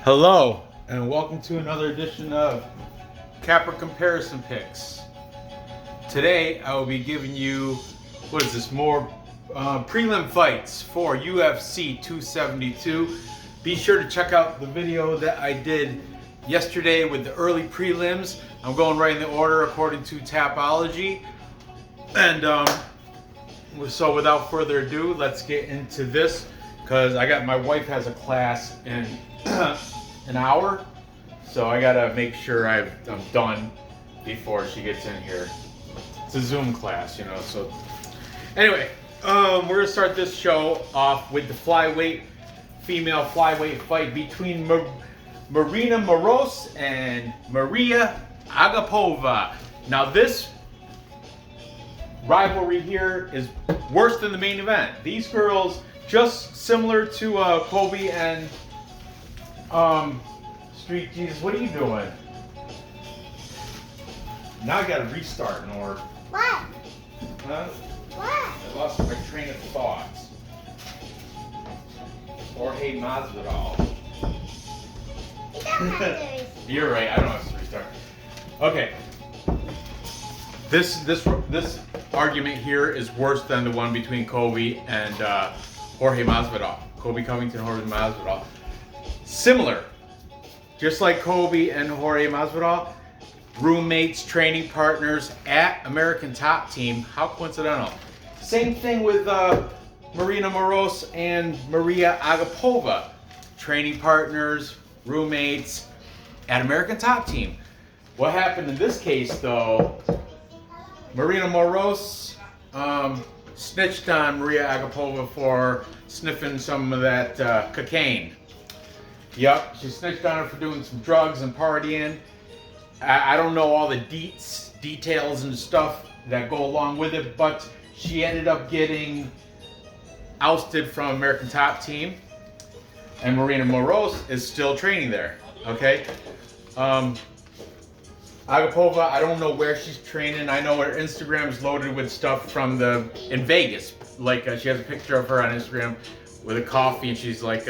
Hello, and welcome to another edition of Capper Comparison Picks. Today, I will be giving you, more prelim fights for UFC 272. Be sure to check out the video that I did yesterday with the early prelims. I'm going right in the order according to Tapology. And so without further ado, let's get into this, because my wife has a class in an hour, so I gotta make sure I'm done before she gets in here. It's a Zoom class, so anyway, we're gonna start this show off with the female flyweight fight between Marina Moroz and Mariya Agapova. Now this rivalry here is worse than the main event. These girls, just similar to Kobe and Street Jesus, what are you doing? Now I gotta restart in order. What? Huh? What? I lost my train of thoughts. Jorge Masvidal. It doesn't matter. You're right, I don't have to restart. Okay. This argument here is worse than the one between Kobe and Jorge Masvidal. Kobe Covington, Jorge Masvidal. Similar. Just like Kobe and Jorge Masvidal, roommates, training partners at American Top Team. How coincidental. Same thing with Marina Moroz and Mariya Agapova. Training partners, roommates at American Top Team. What happened in this case, though, Marina Moroz snitched on Mariya Agapova for sniffing some of that cocaine. Yep, she snitched on her for doing some drugs and partying. I don't know all the details and stuff that go along with it, but she ended up getting ousted from American Top Team, and Marina Moroz is still training there. Okay. Agapova, I don't know where she's training. I know her Instagram is loaded with stuff from in Vegas. Like she has a picture of her on Instagram with a coffee, and she's like,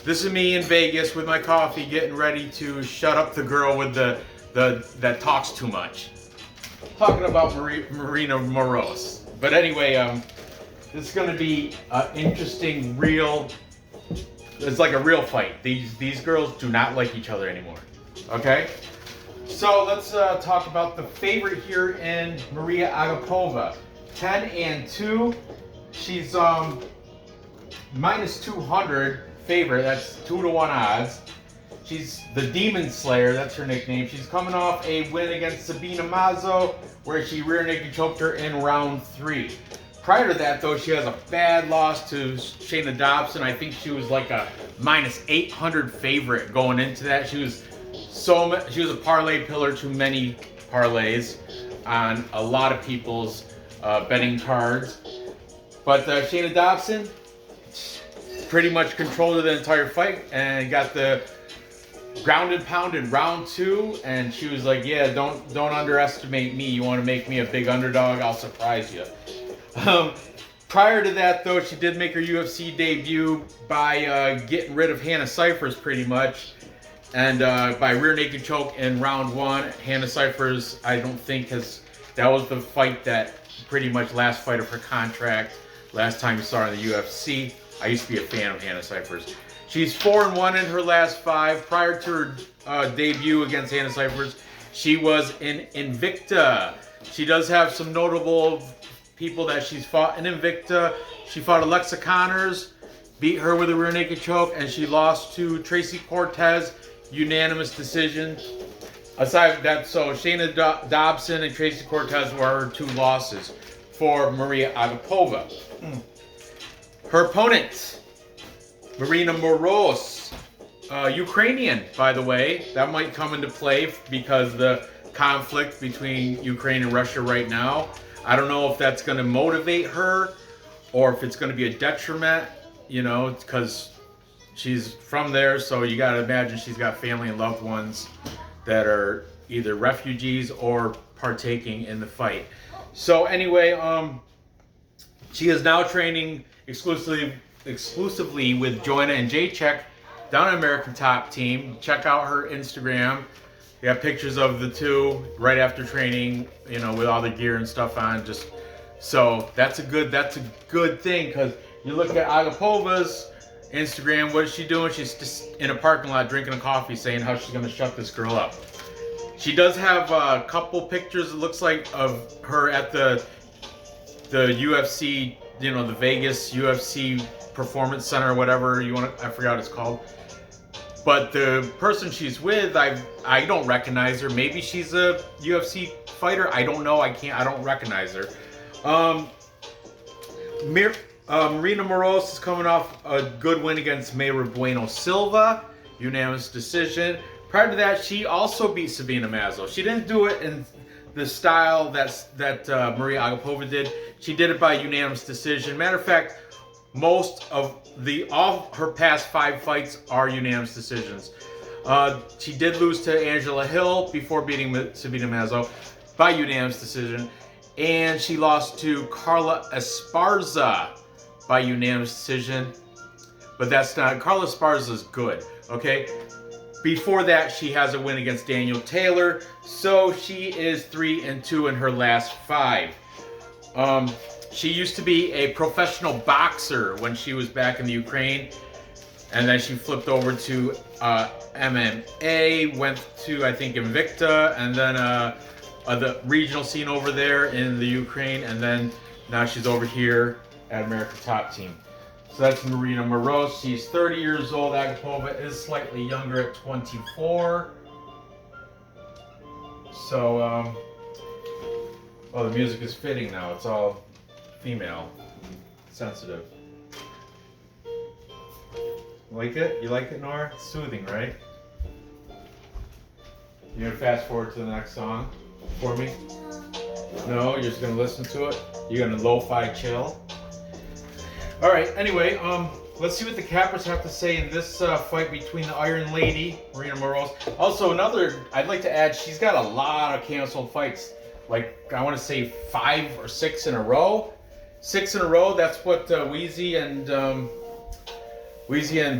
"This is me in Vegas with my coffee, getting ready to shut up the girl with that talks too much." Talking about Marina Moroz. But anyway, this is going to be an interesting, it's like a real fight. These girls do not like each other anymore. Okay? So let's talk about the favorite here in Mariya Agapova. 10-2. She's minus 200 favorite. That's 2-1 odds. She's the Demon Slayer. That's her nickname. She's coming off a win against Sabina Mazo, where she rear naked choked her in round 3. Prior to that, though, she has a bad loss to Shayna Dobson. I think she was like a minus 800 favorite going into that. She was a parlay pillar to many parlays on a lot of people's betting cards. But Shayna Dobson pretty much controlled the entire fight and got the ground and pound in round 2. And she was like, "Yeah, don't underestimate me. You want to make me a big underdog? I'll surprise you." Prior to that, though, she did make her UFC debut by getting rid of Hannah Cifers pretty much. And by rear naked choke in round 1, Hannah Cifers, I don't think that was the fight that pretty much last fight of her contract. Last time you saw her in the UFC. I used to be a fan of Hannah Cifers. She's 4-1 in her last 5. Prior to her debut against Hannah Cifers, she was in Invicta. She does have some notable people that she's fought in Invicta. She fought Alexa Connors, beat her with a rear naked choke, and she lost to Tracy Cortez. Unanimous decision. Aside from that, so Shayna Dobson and Tracy Cortez were her 2 losses for Mariya Agapova. Her opponent, Marina Moroz, Ukrainian, by the way. That might come into play because the conflict between Ukraine and Russia right now. I don't know if that's going to motivate her or if it's going to be a detriment, because she's from there, so you got to imagine she's got family and loved ones that are either refugees or partaking in the fight. So anyway, she is now training exclusively with Joanna and Jacek down at American Top Team. Check out her Instagram. You got pictures of the two right after training, you know, with all the gear and stuff on. Just so that's a good thing, because you look at Agapova's Instagram. What is she doing? She's just in a parking lot drinking a coffee, saying how she's gonna shut this girl up. She does have a couple pictures, it looks like, of her at the UFC, you know, the Vegas UFC Performance Center, or whatever you want to, I forgot what it's called. But the person she's with, I don't recognize her. Maybe she's a UFC fighter. I don't know. I don't recognize her. Marina Moroz is coming off a good win against Mayra Silva, unanimous decision. Prior to that, she also beat Sabina Mazo. She didn't do it in the style that Mariya Agapova did. She did it by unanimous decision. Matter of fact, most of all her past 5 fights are unanimous decisions. She did lose to Angela Hill before beating Sabina Mazo by unanimous decision, and she lost to Carla Esparza by unanimous decision. But that's not, Carla Esparza's good, okay? Before that, she has a win against Daniel Taylor, so she is 3-2 in her last 5. She used to be a professional boxer when she was back in the Ukraine, and then she flipped over to MMA, went to, I think, Invicta, and then the regional scene over there in the Ukraine, and then now she's over here at American Top Team. So that's Maryna Moroz. She's 30 years old. Agapova is slightly younger at 24. So, well, the music is fitting now. It's all female, sensitive. Like it? You like it, Nora? It's soothing, right? You gonna fast forward to the next song for me? No, you're just gonna listen to it? You're gonna lo-fi chill? Alright, anyway, let's see what the Cappers have to say in this fight between the Iron Lady, Maryna Moroz. Also, I'd like to add, she's got a lot of canceled fights. Like, I want to say 5 or 6 in a row. 6 in a row, that's what Wheezy and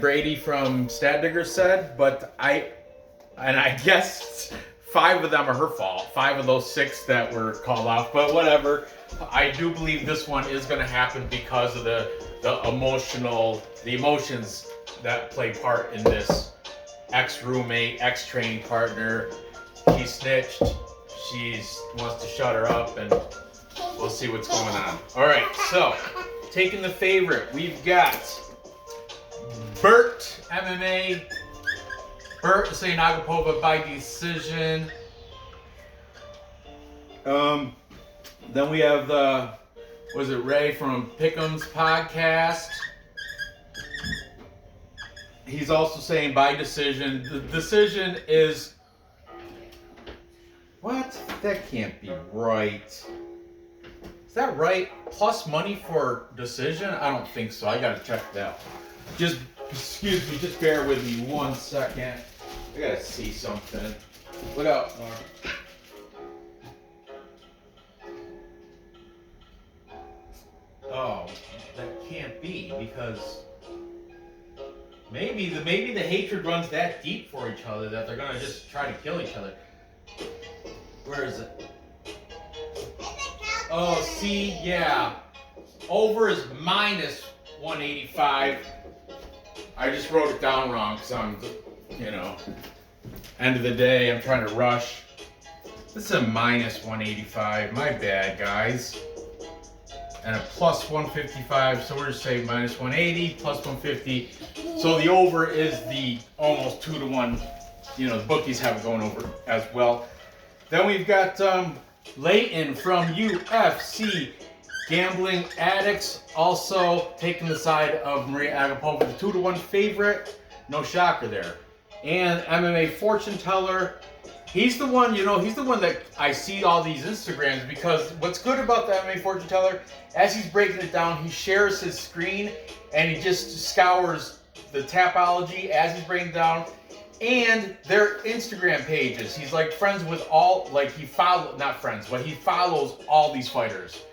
Brady from Stat Digger said, but I guess 5 of them are her fault. 5 of those 6 that were called off, but whatever. I do believe this one is going to happen because of the emotions that play part in this. Ex-roommate, ex-training partner, she snitched, she wants to shut her up, and we'll see what's going on. Alright, so, taking the favorite, we've got Bert, MMA, Bert saying Agapova by decision. Then we have Ray from Pick'em's podcast. He's also saying by decision. The decision is... What? That can't be right. Is that right? Plus money for decision? I don't think so. I gotta check that. Excuse me, just bear with me 1 second. I gotta see something. Look out, Mark. Oh, that can't be, because maybe the hatred runs that deep for each other that they're gonna just try to kill each other. Where is it? Oh, see, yeah. Over is minus 185. I just wrote it down wrong because I'm, end of the day, I'm trying to rush. This is a minus 185. My bad, guys. And a plus 155, so we're just saying minus 180, plus 150. So the over is the almost 2-to-1. The bookies have it going over as well. Then we've got Leighton from UFC Gambling Addicts, also taking the side of Mariya Agapova, the 2-to-1 favorite. No shocker there. And MMA Fortune Teller. He's the one, he's the one that I see all these Instagrams, because what's good about the MMA Fortune Teller, as he's breaking it down, he shares his screen and he just scours the Tapology as he's breaking it down and their Instagram pages. He's like friends with all, he follows all these fighters.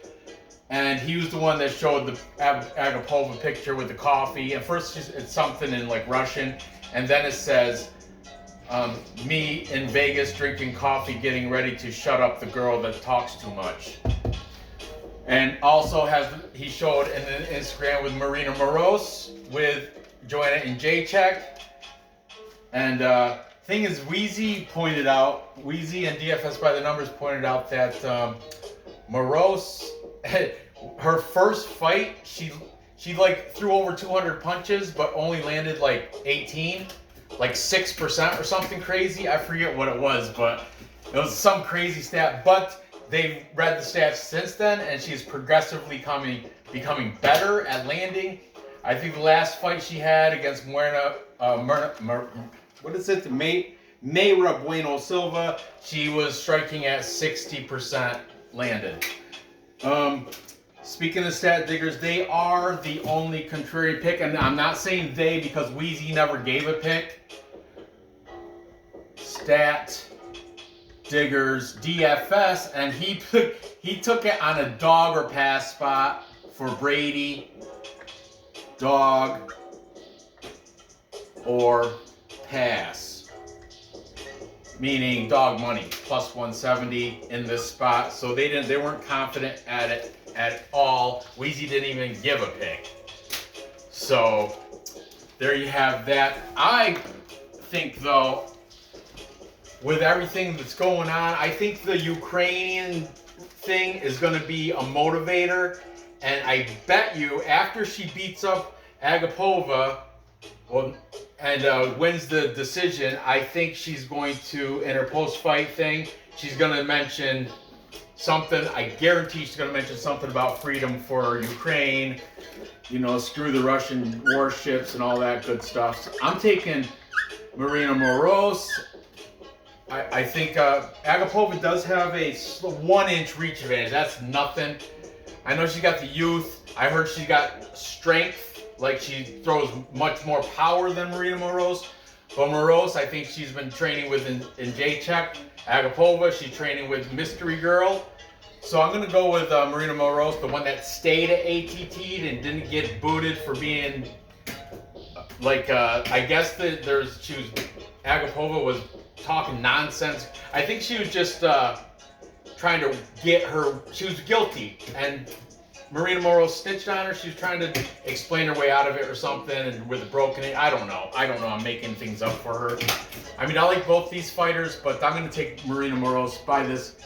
And he was the one that showed the Agapova picture with the coffee. At first it's something in Russian, and then it says, me in Vegas drinking coffee, getting ready to shut up the girl that talks too much. And also he showed in an Instagram with Marina Moroz with Joanna and Jacek. And thing is, Wheezy and DFS by the Numbers pointed out that Moroz, her first fight, she like threw over 200 punches, but only landed like 18, like 6% or something crazy. I forget what it was, but it was some crazy stat. But they've read the stats since then, and she's progressively becoming better at landing. I think the last fight she had against Maryna, Mayra Bueno Silva, she was striking at 60% landed. Speaking of stat diggers, they are the only contrarian pick, and I'm not saying they because Wheezy never gave a pick. Stat diggers DFS, and he took it on a dog or pass spot for Brady. Dog or pass, meaning dog money plus 170 in this spot. So they weren't confident at it at all. Wheezy didn't even give a pick. So there you have that. I think though, with everything that's going on, I think the Ukrainian thing is going to be a motivator. And I bet you after she beats up Agapova and wins the decision, I think she's going to, in her post-fight thing, she's going to mention something. I guarantee she's going to mention something about freedom for Ukraine, you know, screw the Russian warships and all that good stuff. So I'm taking Marina Moroz. I think Agapova does have a 1-inch reach advantage. That's nothing. I know she got the youth. I heard she got strength, like she throws much more power than Marina Moroz. But Moroz, I think she's been training with in Jacek. Agapova, she's training with Mystery Girl. So I'm going to go with Marina Moroz, the one that stayed at ATT'd and didn't get booted for being, like, I guess Agapova was talking nonsense. I think she was just trying to get her, she was guilty, and Marina Moroz snitched on her. She was trying to explain her way out of it or something, and with a broken it, I don't know. I'm making things up for her. I mean, I like both these fighters, but I'm going to take Marina Moroz by this.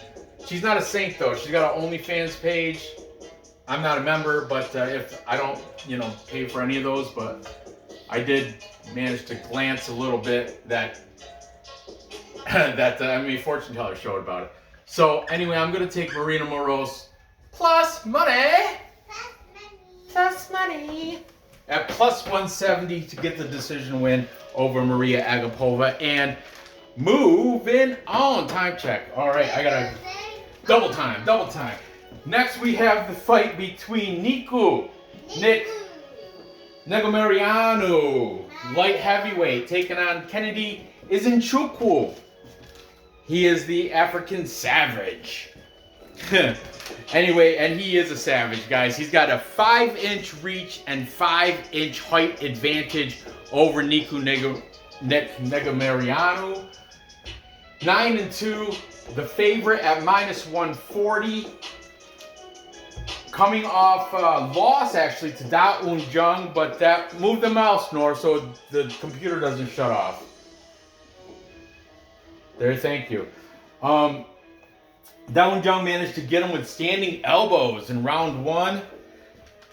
She's not a saint, though. She's got an OnlyFans page. I'm not a member, but if I don't, pay for any of those, but I did manage to glance a little bit that fortune teller showed about it. So anyway, I'm going to take Marina Moroz plus money. Plus money. At plus 170 to get the decision win over Mariya Agapova. And moving on. Time check. All right, I got to double time. Next, we have the fight between Negumereanu, light heavyweight, taking on Kennedy Nzechukwu. He is the African savage. Anyway, and he is a savage, guys. He's got a 5-inch reach and 5-inch height advantage over Negumereanu. 9-2, the favorite at minus 140. Coming off loss, actually, to Da Un Jung, but that moved the mouse, Nor, so the computer doesn't shut off. There, thank you. Da Un Jung managed to get him with standing elbows in round 1.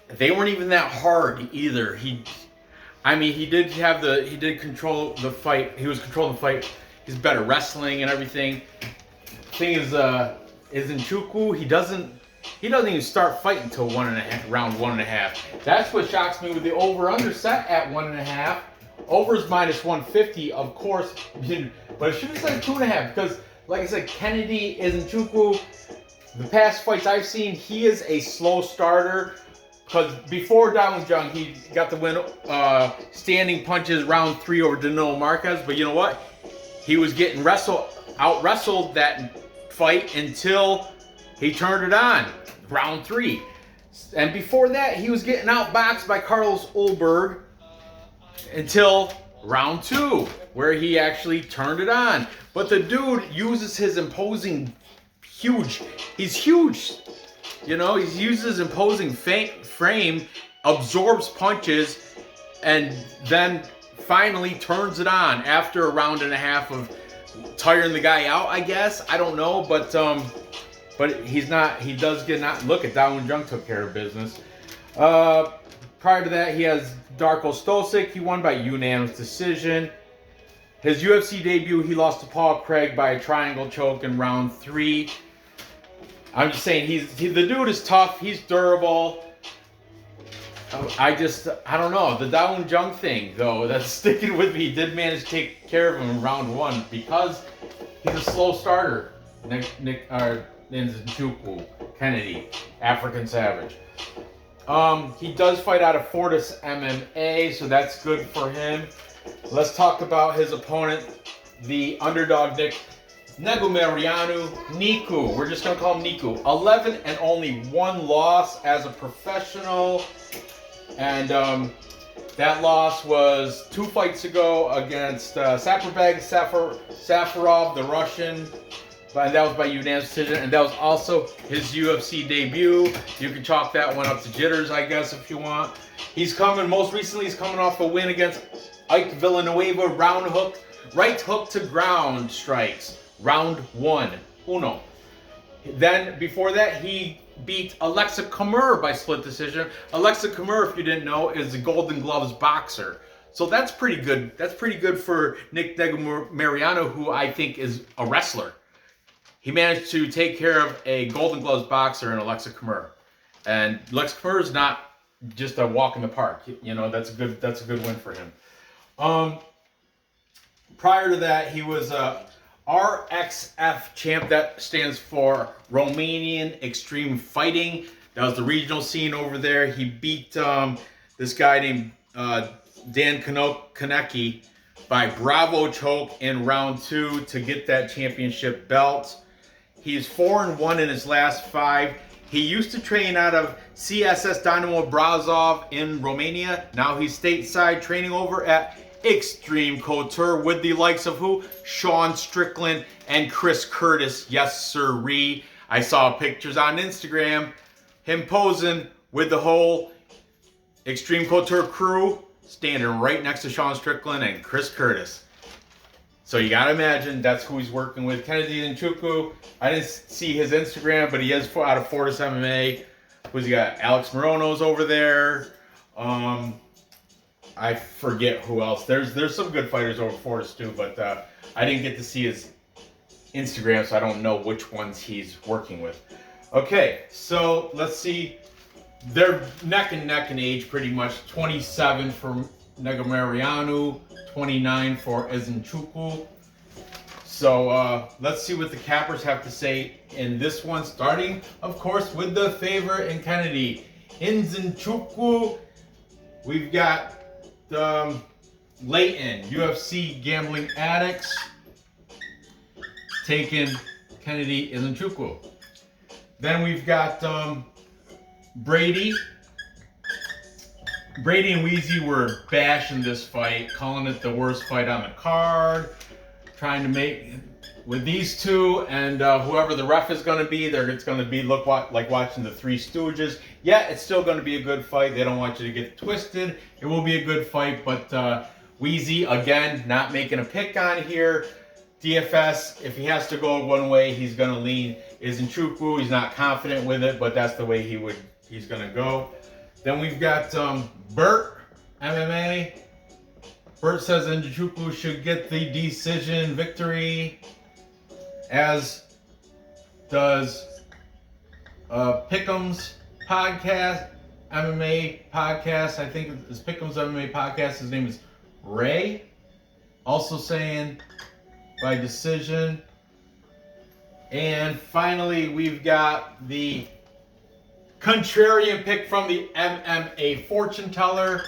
They weren't even that hard either. He did control the fight. He was controlling the fight. He's better wrestling and everything. Thing is Nzechukwu, he doesn't even start fighting until round 1.5. That's what shocks me with the over-under set at 1.5. Over's minus 150, of course, but it should have said 2.5 because, like I said, Kennedy Nzechukwu, the past fights I've seen, he is a slow starter. Because before Da Un Jung, he got the win standing punches round 3 over Danilo Marquez. But you know what? He was getting out-wrestled that fight until he turned it on, round 3. And before that, he was getting outboxed by Carlos Ulberg until round 2, where he actually turned it on. But the dude uses his imposing he's huge. You know, he uses imposing frame, absorbs punches, and then finally turns it on after a round and a half of tiring the guy out, I guess. I don't know, but he's not. He does get not. Look at Dawoon Jung took care of business. Prior to that, he has Darko Stosic. He won by unanimous decision. His UFC debut, he lost to Paul Craig by a triangle choke in round 3. I'm just saying, the dude is tough. He's durable. I don't know. The Dawoon Jung thing, though, that's sticking with me. He did manage to take care of him in round 1 because he's a slow starter. Nzechukwu, Kennedy, African Savage. He does fight out of Fortis MMA, so that's good for him. Let's talk about his opponent, the underdog Negumereanu, Niku. We're just going to call him Niku. 11 and only 1 loss as a professional. And that loss was 2 fights ago against Saprabeg Safarov, the Russian. And that was by unanimous decision. And that was also his UFC debut. You can chalk that one up to jitters, I guess, if you want. Most recently, he's coming off a win against Ike Villanueva, right hook to ground strikes. Round 1. Uno. Then, before that, he beat Alexa Kamur by split decision. Alexa Kamur, if you didn't know, is a Golden Gloves boxer. So that's pretty good. That's pretty good for Negumereanu, who I think is a wrestler. He managed to take care of a Golden Gloves boxer in Alexa Kamur. And Alexa Kamur is not just a walk in the park. You know, that's a good win for him. Prior to that, he was a RXF champ. That stands for Romanian Extreme Fighting. That was the regional scene over there. He beat this guy named Dan Konecki by Bravo choke in round 2 to get that championship belt. He's 4-1 in his last 5. He used to train out of CSS Dynamo Brazov in Romania. Now he's stateside training over at Extreme Couture with the likes of who? Sean Strickland and Chris Curtis. Yes, sirree. I saw pictures on Instagram, him posing with the whole Extreme Couture crew, standing right next to Sean Strickland and Chris Curtis. So you gotta imagine that's who he's working with. Kennedy Nzechukwu, I didn't see his Instagram, but he is out of Fortis MMA. Who's he got? Alex Moroz over there. I forget who else. There's some good fighters over Fortis too, but I didn't get to see his Instagram, so I don't know which ones he's working with. Okay, so let's see. They're neck and neck in age pretty much. 27 for Negumereanu, 29 for Nzechukwu. So let's see what the cappers have to say in this one, starting, of course, with the favorite in Kennedy. Nzechukwu, we've got Leighton, UFC Gambling Addicts, taking Kennedy Nzechukwu. Then we've got Brady. Brady and Weezy were bashing this fight, calling it the worst fight on the card, trying to make with these two and whoever the ref is going to be, it's going to be like watching the Three Stooges. Yeah, it's still going to be a good fight. They don't want you to get twisted. It will be a good fight, but Weezy, again, not making a pick on here. DFS, if he has to go one way, he's going to lean Nzechukwu. He's not confident with it, but that's the way he's going to go. Then we've got Bert, MMA. Bert says Nzechukwu should get the decision victory, as does Pickham's podcast, MMA podcast. I think it's Pickham's MMA podcast. His name is Ray. Also saying by decision. And finally, we've got the contrarian pick from the MMA fortune teller.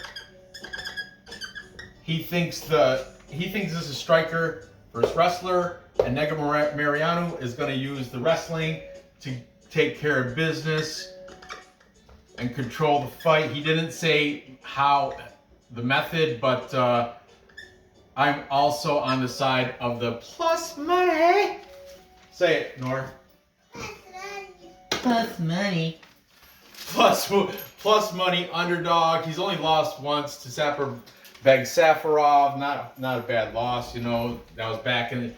He thinks this is a striker versus wrestler, and Negumereanu is going to use the wrestling to take care of business and control the fight. He didn't say how the method, but I'm also on the side of the plus money. Say it, Nor. Plus money. Plus money underdog. He's only lost once to Safarov. Not a bad loss, you know. That was back in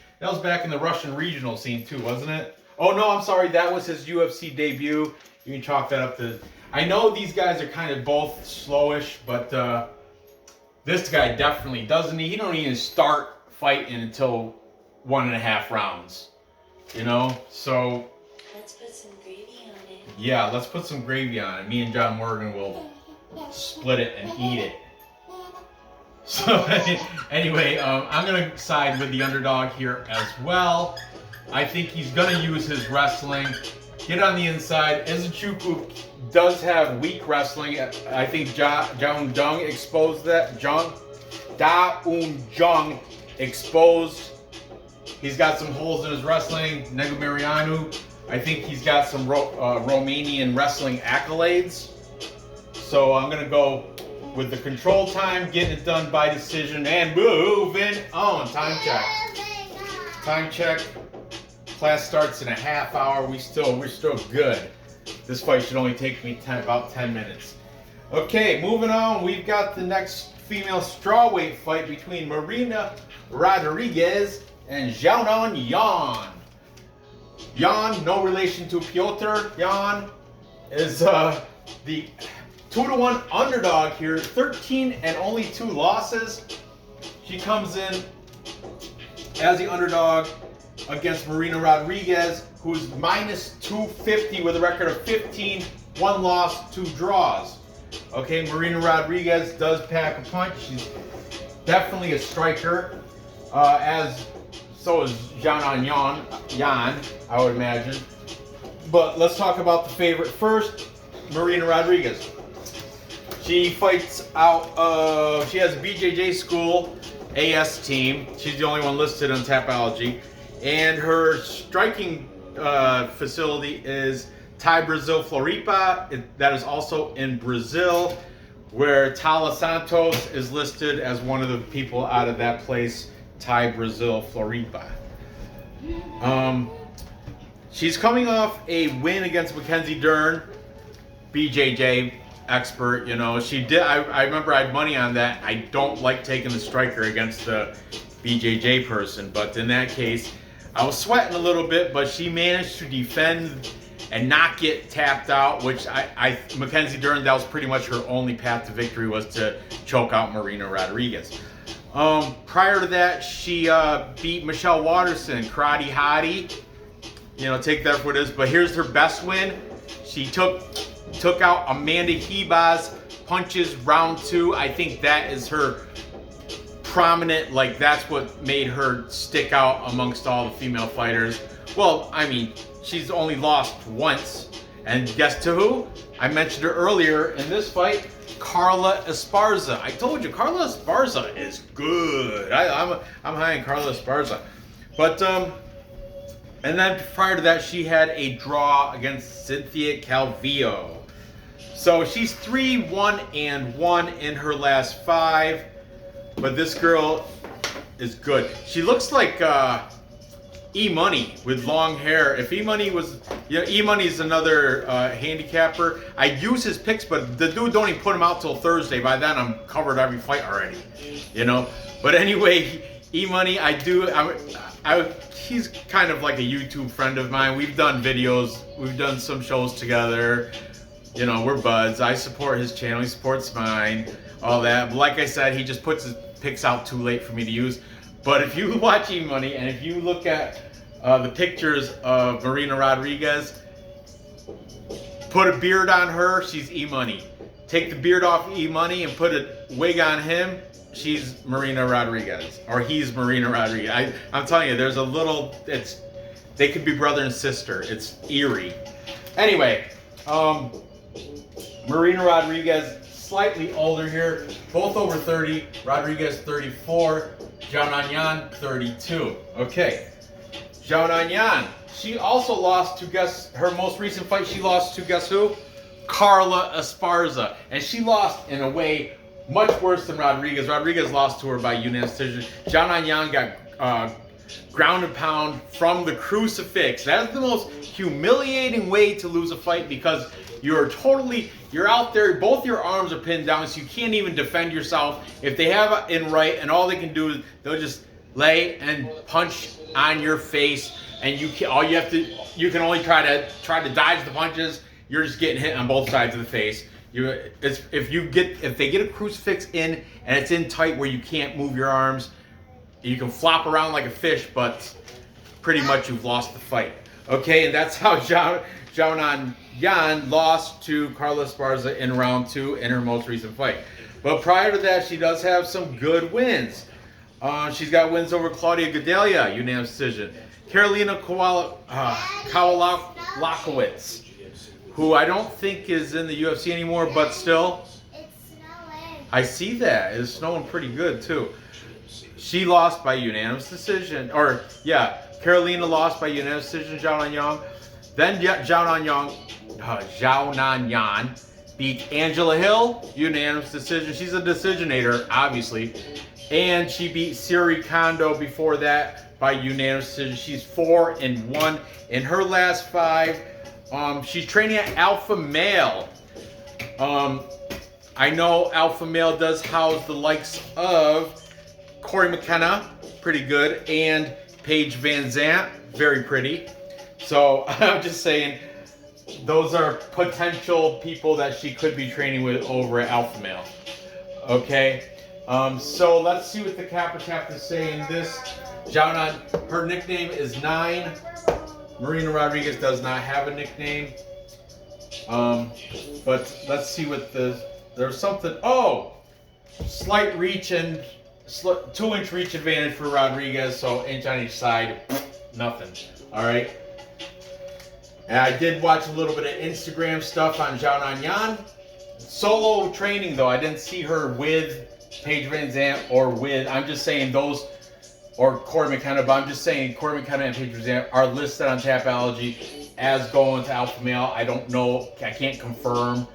the Russian regional scene too, wasn't it? Oh no, I'm sorry. That was his UFC debut. You can chalk that up to. I know these guys are kind of both slowish, but this guy definitely doesn't. He don't even start fighting until 1.5 rounds. You know, so. Let's put some gravy on it. Yeah, let's put some gravy on it. Me and John Morgan will split it and eat it. So anyway, I'm going to side with the underdog here as well. I think he's going to use his wrestling. Get on the inside. Nzechukwu does have weak wrestling. I think Xiaonan exposed that. Xiaonan exposed. He's got some holes in his wrestling. Negumereanu. I think he's got some Romanian wrestling accolades. So I'm going to go with the control time, getting it done by decision, and moving on. Time check. Time check. Class starts in a half hour. We're still good. This fight should only take me about 10 minutes. Okay, moving on. We've got the next female strawweight fight between Marina Rodriguez and Xiaonan Yan. Yan, no relation to Piotr Yan, is the 2-1 underdog here. 13 and only 2 losses. She comes in as the underdog against Marina Rodriguez, who's minus 250 with a record of 15, 1 loss, 2 draws. Okay, Marina Rodriguez does pack a punch. She's definitely a striker, so is Xiaonan Yan, I would imagine. But let's talk about the favorite first, Marina Rodriguez. She fights out of, she has a BJJ school, AS team. She's the only one listed on Tapology. And her striking facility is Thai Brazil Floripa. That is also in Brazil, where Tala Santos is listed as one of the people out of that place, Thai Brazil Floripa. She's coming off a win against Mackenzie Dern, BJJ expert. You know, she did. I remember I had money on that. I don't like taking the striker against the BJJ person, but in that case, I was sweating a little bit. But she managed to defend and not get tapped out, which Mackenzie Dern, that was pretty much her only path to victory, was to choke out Marina Rodriguez. Prior to that, she beat Michelle Waterson, Karate Hottie. You know, take that for what it is. But here's her best win. She took out Amanda Heba's punches round 2. I think that is her prominent, like that's what made her stick out amongst all the female fighters. Well, I mean, she's only lost once. And guess to who? I mentioned her earlier in this fight, Carla Esparza. I told you, Carla Esparza is good. I'm high on Carla Esparza. But, and then prior to that, she had a draw against Cynthia Calvillo. So she's 3-1-1 in her last 5. But this girl is good. She looks like E-Money with long hair. If E-Money was, you know, E-Money's another handicapper. I use his picks, but the dude don't even put him out till Thursday. By then, I'm covered every fight already, you know. But anyway, E-Money, he's kind of like a YouTube friend of mine. We've done videos, we've done some shows together. You know, we're buds. I support his channel, he supports mine, all that. But like I said, he just puts his picks out too late for me to use. But if you watch E-Money and if you look at the pictures of Marina Rodriguez, put a beard on her, she's E-Money. Take the beard off E-Money and put a wig on him, she's Marina Rodriguez. Or he's Marina Rodriguez. I'm telling you, there's a little, they could be brother and sister. It's eerie. Anyway, Marina Rodriguez, slightly older here, both over 30. Rodriguez 34, Xiaonan Yan 32. Okay, Xiaonan Yan. She also lost to, guess, her most recent fight, she lost to, guess who? Carla Esparza. And she lost in a way much worse than Rodriguez. Rodriguez lost to her by unanimous decision. Xiaonan got ground and pound from the crucifix. That's the most humiliating way to lose a fight because you're out there, both your arms are pinned down, so you can't even defend yourself. If they have it in right, and all they can do is they'll just lay and punch on your face, and you can only try to dodge the punches. You're just getting hit on both sides of the face. If they get a crucifix in and it's in tight where you can't move your arms, you can flop around like a fish, but pretty much you've lost the fight. Okay, and that's how Xiaonan lost to Carla Esparza in round 2 in her most recent fight. But prior to that, she does have some good wins. She's got wins over Claudia Gadelha, unanimous decision. Karolina Kowalkiewicz, who I don't think is in the UFC anymore, but still. It's snowing. I see that. It's snowing pretty good, too. She lost by unanimous decision. Karolina lost by unanimous decision, Xiaonan. Then Xiaonan beat Angela Hill, unanimous decision. She's a decisionator, obviously. And she beat Siri Kondo before that by unanimous decision. She's 4-1 in her last 5. She's training at Alpha Male. I know Alpha Male does house the likes of Corey McKenna, pretty good, and Paige Van Zandt, very pretty. So I'm just saying, those are potential people that she could be training with over at Alpha Male. Okay, so let's see what the Cappers have to say in this. Xiaonan, her nickname is 9. Marina Rodriguez does not have a nickname. But let's see what there's something. Slight reach and 2-inch reach advantage for Rodriguez, so inch on each side, nothing. All right. And I did watch a little bit of Instagram stuff on Xiaonan. Solo training though, I didn't see her with Paige Van Zandt or with. I'm just saying those. Or Corey McKenna, but I'm just saying Corey McKenna and Paige Van Zandt are listed on Tapology as going to Alpha Male. I don't know, I can't confirm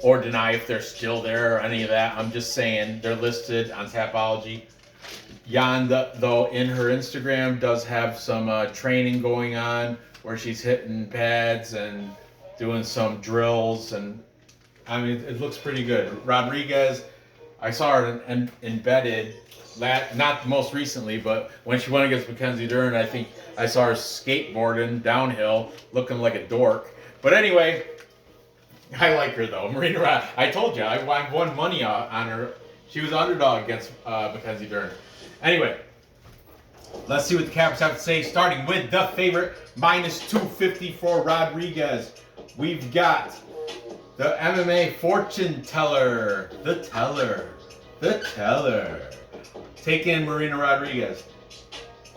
or deny if they're still there or any of that. I'm just saying they're listed on Tapology. Jan, though, in her Instagram does have some training going on where she's hitting pads and doing some drills, and I mean, it looks pretty good. Rodriguez, I saw her embedded. Not most recently, but when she went against Mackenzie Dern, I think I saw her skateboarding downhill, looking like a dork. But anyway, I like her though. Marina, I told you, I won money on her. She was underdog against Mackenzie Dern. Anyway, let's see what the Cappers have to say, starting with the favorite, -250 for Rodriguez. We've got the MMA fortune teller, the teller, taking Marina Rodriguez.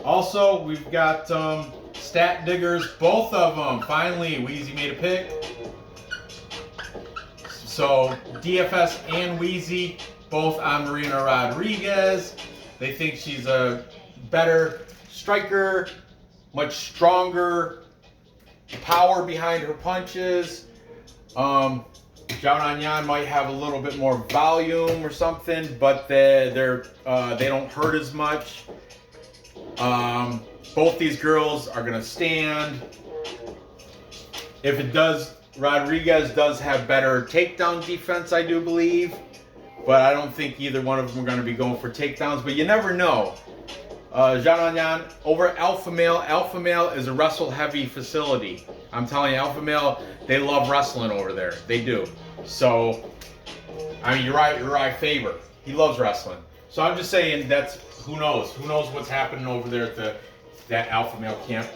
Also, we've got stat diggers, both of them. Finally, Wheezy made a pick. So DFS and Wheezy, both on Marina Rodriguez. They think she's a better striker, much stronger, power behind her punches. Xiaonan might have a little bit more volume or something, but they don't hurt as much. Both these girls are gonna stand. If it does, Rodriguez does have better takedown defense, I do believe, but I don't think either one of them are gonna be going for takedowns. But you never know. Xiaonan over at Alpha Male. Alpha Male is a wrestle-heavy facility. I'm telling you, Alpha Male, they love wrestling over there. They do. So, I mean, Uriah Faber, he loves wrestling. So I'm just saying who knows? Who knows what's happening over there at that Alpha Male camp?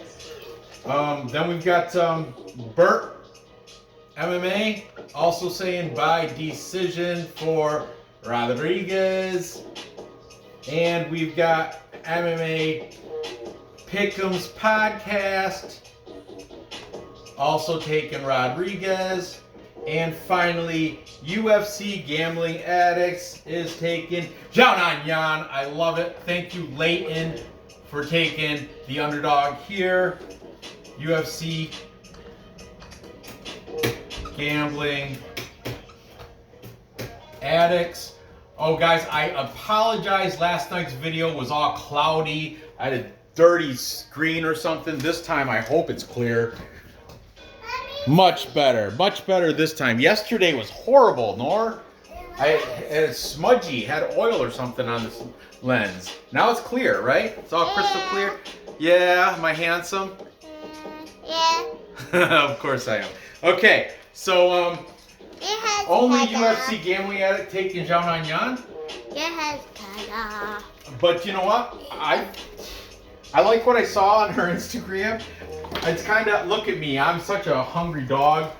Then we've got Burt MMA, also saying by decision for Rodriguez. And we've got MMA Pick'ems Podcast, also taking Rodriguez. And finally, UFC Gambling Addicts is taking Xiaonan. I love it. Thank you, Leighton, for taking the underdog here. UFC Gambling addicts. Oh, guys, I apologize. Last night's video was all cloudy. I had a dirty screen or something. This time, I hope it's clear. Much better this time. Yesterday was horrible, Nor. It's smudgy, had oil or something on this lens. Now it's clear, right? It's all crystal clear. Yeah, am I handsome? Yeah. Of course I am. Okay, so only UFC gambling addict taking Xiaonan Yan. But you know what? I like what I saw on her Instagram. It's kind of, look at me, I'm such a hungry dog.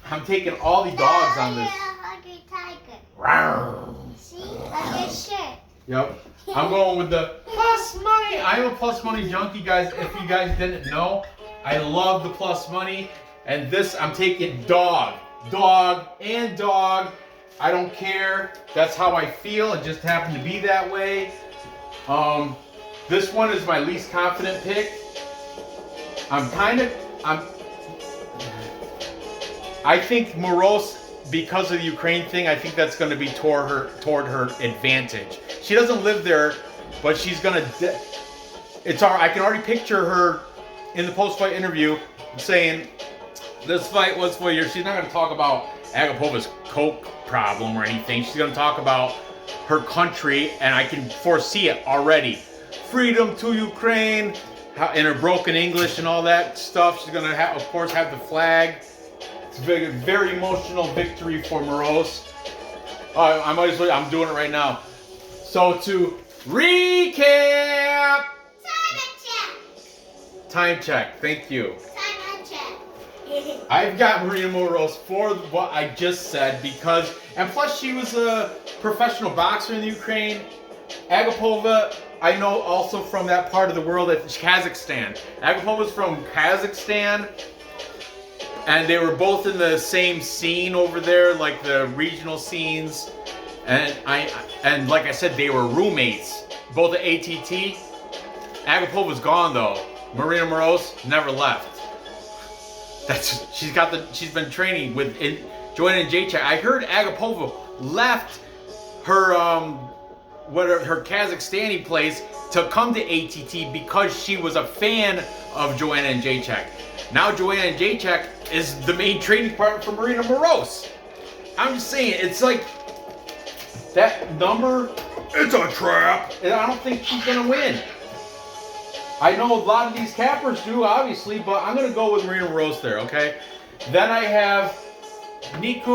I'm taking all the dogs on this. Hungry tiger. Rawr. See? Like your shirt. Yep. I'm going with the plus money. I'm a plus money junkie, guys. If you guys didn't know, I love the plus money. And this, I'm taking dog. Dog and dog. I don't care. That's how I feel. It just happened to be that way. This one is my least confident pick. I think Moroz, because of the Ukraine thing, I think that's going to be toward her advantage. She doesn't live there, but she's going to. It's all. I can already picture her in the post-fight interview saying, "This fight was for you." She's not going to talk about Agapova's coke problem or anything. She's going to talk about her country, and I can foresee it already. Freedom to Ukraine, in her broken English and all that stuff. She's going to, of course, have the flag. It's a very, very emotional victory for Moroz. I'm doing it right now. So to recap. Time check. Thank you. I've got Marina Moroz for what I just said because, and plus she was a professional boxer in the Ukraine. Agapova, I know also from that part of the world, at Kazakhstan. Agapova's from Kazakhstan, and they were both in the same scene over there, like the regional scenes. And like I said, they were roommates, both at ATT. Agapova's gone though. Marina Moroz never left. She's been training with Joanna Jacek. I heard Agapova left her her Kazakhstani place to come to ATT because she was a fan of Joanna Jacek. Now Joanna Jacek is the main training partner for Marina Moroz. I'm just saying, it's like that number. It's a trap. And I don't think she's gonna win. I know a lot of these cappers do, obviously, but I'm going to go with Marina Moroz there, okay? Then I have Nick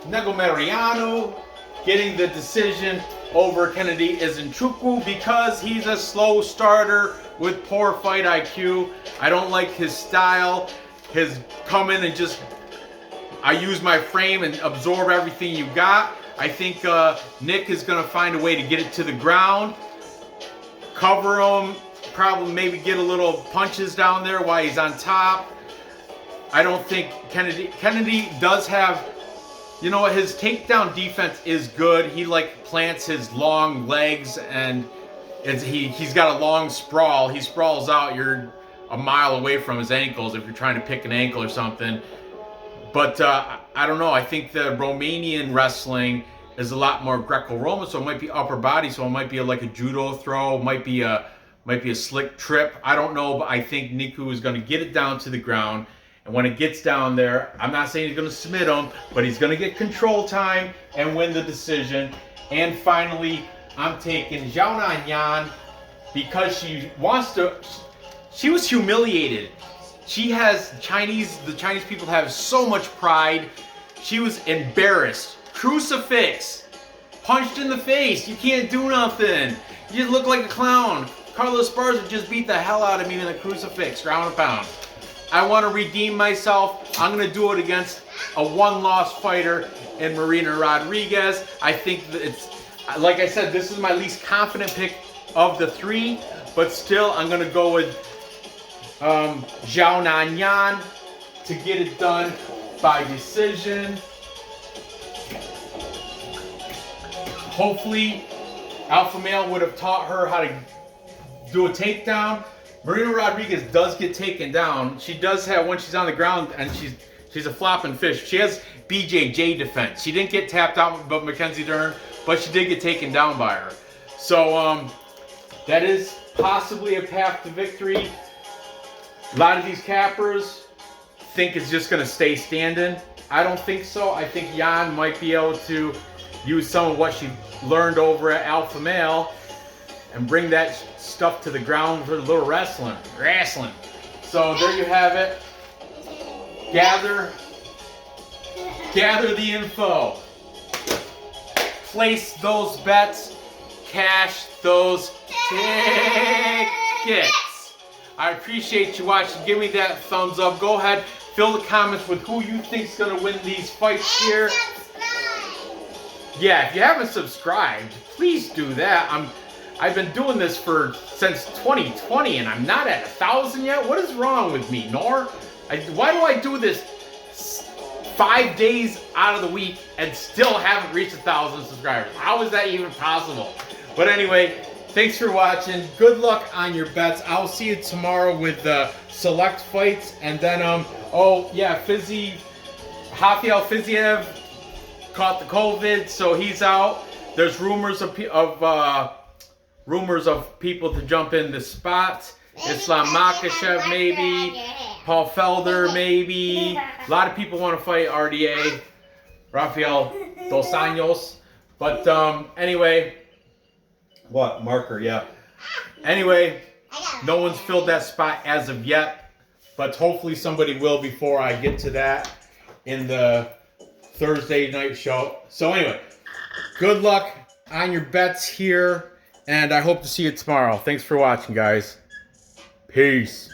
Negumereanu getting the decision over Kennedy Nzechukwu because he's a slow starter with poor fight IQ. I don't like his style, his come in and just, I use my frame and absorb everything you got. I think Nick is going to find a way to get it to the ground. Cover him, probably maybe get a little punches down there while he's on top. I don't think Kennedy does have, you know what, his takedown defense is good. He like plants his long legs and he's got a long sprawl. He sprawls out, you're a mile away from his ankles if you're trying to pick an ankle or something. But I don't know, I think the Romanian wrestling is a lot more Greco-Roman, so it might be upper body, so it might be like a judo throw, might be a slick trip. I don't know, but I think Niku is going to get it down to the ground, and when it gets down there, I'm not saying he's going to submit him, but he's going to get control time and win the decision. And finally, I'm taking Xiaonan Yan because she wants to. She was humiliated. The Chinese people have so much pride. She was embarrassed. Crucifix, punched in the face. You can't do nothing. You just look like a clown. Carlos Esparza just beat the hell out of me in a crucifix, ground and pound. I want to redeem myself. I'm going to do it against a one-loss fighter in Marina Rodriguez. I think that it's, like I said, this is my least confident pick of the three, but still I'm going to go with Xiaonan Yan to get it done by decision. Hopefully, Alpha Male would have taught her how to do a takedown. Marina Rodriguez does get taken down. She does have, when she's on the ground, and she's a flopping fish. She has BJJ defense. She didn't get tapped out by Mackenzie Dern, but she did get taken down by her. So that is possibly a path to victory. A lot of these cappers think it's just going to stay standing. I don't think so. I think Jan might be able to use some of what she learned over at Alpha Male and bring that stuff to the ground for a little wrestling. So there you have it. Gather the info. Place those bets. Cash those tickets. I appreciate you watching. Give me that thumbs up. Go ahead, fill the comments with who you think's gonna win these fights here. Yeah, if you haven't subscribed, please do that. I've been doing this since 2020 and I'm not at 1,000 yet. What is wrong with me, Nor? Why do I do this 5 days out of the week and still haven't reached 1,000 subscribers? How is that even possible? But anyway, thanks for watching. Good luck on your bets. I'll see you tomorrow with the select fights. And then, oh yeah, Rafael Fiziev caught the COVID, so he's out. There's rumors of people to jump in the spots. Islam Makhachev maybe, Paul Felder maybe. A lot of people want to fight RDA, Rafael Dos Anjos. But anyway, what marker? Yeah. Anyway, no one's filled that spot as of yet, but hopefully somebody will before I get to that in the Thursday night show. So anyway, good luck on your bets here, and I hope to see you tomorrow. Thanks for watching, guys. Peace.